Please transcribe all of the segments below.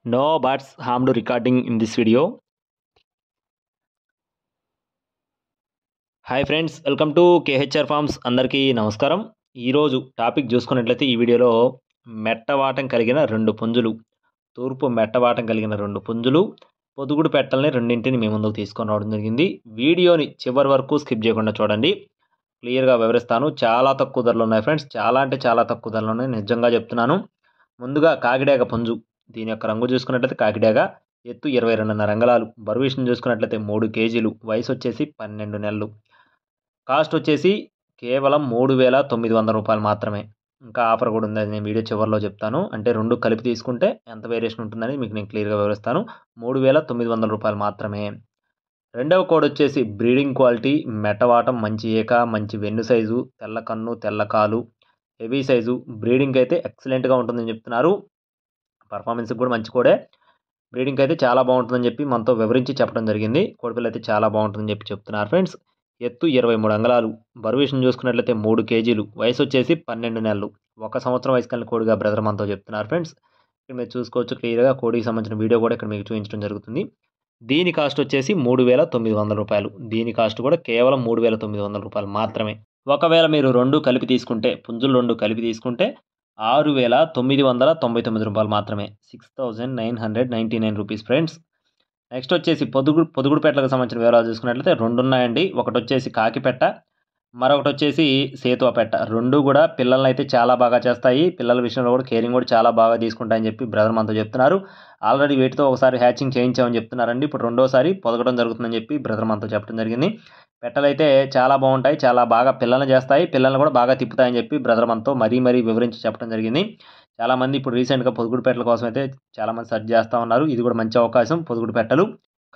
No birds harmed recording in this video. Hi friends, welcome to KHR forms. అందరికీ నమస్కారం. ఈరోజు topic చూసుకున్నట్లయితే ఈ వీడియోలో మెట్టవాటం కలిగిన రెండు పుంజులు, తూర్పు మెట్టవాటం కలిగిన రెండు పుంజులు, పొదుగుడు పెట్టల్ని రెండింటిని మీ ముందుకు తీసుకొని రావడం జరిగింది. వీడియోని చివరి వరకు స్కిప్ చేయకుండా చూడండి, క్లియర్గా వివరిస్తాను. చాలా తక్కువ ధరలు ఉన్నాయి ఫ్రెండ్స్, చాలా అంటే చాలా తక్కువ ధరలు ఉన్నాయి, నిజంగా చెప్తున్నాను. ముందుగా కాకిడాగ పుంజు, దీని యొక్క రంగు చూసుకున్నట్లయితే కాకిడాగ, ఎత్తు 22.5 అంగుళాలు, బరువు విషయం చూసుకున్నట్లయితే 3 కేజీలు, వయసు వచ్చేసి 12 నెలలు, కాస్ట్ వచ్చేసి కేవలం 3,900 రూపాయలు మాత్రమే. ఇంకా ఆఫర్ కూడా ఉంది, అది నేను వీడియో చివరిలో చెప్తాను. అంటే రెండు కలిపి తీసుకుంటే ఎంత వేరియేషన్ ఉంటుందని మీకు నేను క్లియర్గా వివరిస్తాను. 3,900 రూపాయలు మాత్రమే. రెండవ కోడ్ వచ్చేసి బ్రీడింగ్ క్వాలిటీ, మెట్టవాటం, మంచి ఏక, మంచి వెన్ను సైజు, తెల్ల కన్ను, తెల్ల కాలు, హెవీ సైజు, బ్రీడింగ్ అయితే ఎక్సలెంట్గా ఉంటుందని చెప్తున్నారు. పర్ఫార్మెన్స్కి కూడా మంచి కోడే, బ్రీడింగ్ అయితే చాలా బాగుంటుందని చెప్పి మనతో వివరించి చెప్పడం జరిగింది. కోడిపిల్ల అయితే చాలా బాగుంటుందని చెప్పి చెప్తున్నారు ఫ్రెండ్స్. ఎత్తు 23 అంగుళాలు, బరువు విషయం చూసుకున్నట్లయితే 3 కేజీలు, వయసు వచ్చేసి 12 నెలలు, 1 సంవత్సరం వయసు కలిగిన కోడిగా బ్రదర్ మనతో చెప్తున్నారు ఫ్రెండ్స్. ఇక్కడ మీరు చూసుకోవచ్చు క్లియర్గా, కోడికి సంబంధించిన వీడియో కూడా ఇక్కడ మీకు చూపించడం జరుగుతుంది. దీని కాస్ట్ వచ్చేసి 3,900 రూపాయలు. దీని కాస్ట్ కూడా కేవలం 3,900 రూపాయలు మాత్రమే. ఒకవేళ మీరు రెండు కలిపి తీసుకుంటే, పుంజులు రెండు కలిపి తీసుకుంటే 6,999 రూపాయలు మాత్రమే. 6,999 రూపీస్ ఫ్రెండ్స్. నెక్స్ట్ వచ్చేసి పొదుగుడు పెట్టలకు సంబంధించిన వివరాలు చూసుకున్నట్లయితే రెండు ఉన్నాయండి. ఒకటి వచ్చేసి కాకిపెట్ట, మరొకటి వచ్చేసి సేతువ పెట్ట. రెండు కూడా పిల్లల్ని అయితే చాలా బాగా చేస్తాయి. పిల్లల విషయంలో కూడా కేరింగ్ కూడా చాలా బాగా తీసుకుంటాయని చెప్పి బ్రదర్ మనతో చెప్తున్నారు. ఆల్రెడీ వీటితో ఒకసారి హ్యాచింగ్ చేయించామని చెప్తున్నారండి. ఇప్పుడు రెండోసారి పొదగడం జరుగుతుందని చెప్పి బ్రదర్ మనతో చెప్పడం జరిగింది. పెట్టలు అయితే చాలా బాగుంటాయి, చాలా బాగా పిల్లల్ని చేస్తాయి, పిల్లల్ని కూడా బాగా తిప్పుతాయని చెప్పి బ్రదర్ మనతో మరీ వివరించి చెప్పడం జరిగింది. చాలామంది ఇప్పుడు రీసెంట్గా పొదుగుడు పెట్టల కోసం అయితే చాలామంది సెర్చ్ చేస్తూ ఉన్నారు. ఇది కూడా మంచి అవకాశం. పొదుగుడు పెట్టలు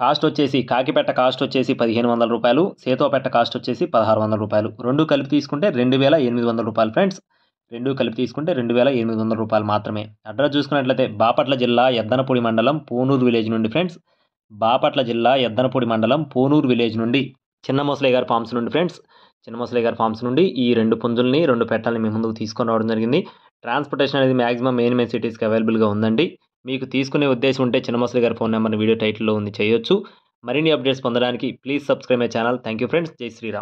కాస్ట్ వచ్చేసి కాకిపెట్ట కాస్ట్ వచ్చేసి 1,500 రూపాయలు, సేతువ పెట్ట కాస్ట్ వచ్చేసి 1,600 రూపాయలు. రెండు కలిపి తీసుకుంటే 2,800 రూపాయలు ఫ్రెండ్స్. రెండు కలిపి తీసుకుంటే 2,800 రూపాయలు మాత్రమే. అడ్రస్ చూసుకున్నట్లయితే బాపట్ల జిల్లా ఎద్దనపూడి మండలం పూనూరు విలేజ్ నుండి ఫ్రెండ్స్. బాపట్ల జిల్లా ఎద్దనపూడి మండలం పూనూరు విలేజ్ నుండి చిన్న మొసలయ్య గారి ఫార్మ్స్ నుండి ఫ్రెండ్స్. చిన్న మొసలయ్య గారి ఫార్మ్స్ నుండి ఈ రెండు పుంజుల్ని, రెండు పెట్టల్ని మీ ముందుకు తీసుకొని రావడం జరిగింది. ట్రాన్స్పోర్టేషన్ అనేది మ్యాక్సిమం మెయిన్ సిటీస్కి అవైలబుల్గా ఉందండి. మీకు తీసుకునే ఉద్దేశం ఉంటే చిన్న మొసలయ్య గారి ఫోన్ నెంబర్ని వీడియో టైటిల్లో ఉంది, చేయొచ్చు. మరిన్ని అప్డేట్స్ పొందడానికి please subscribe my channel. Thank you friends. జై శ్రీరామ్.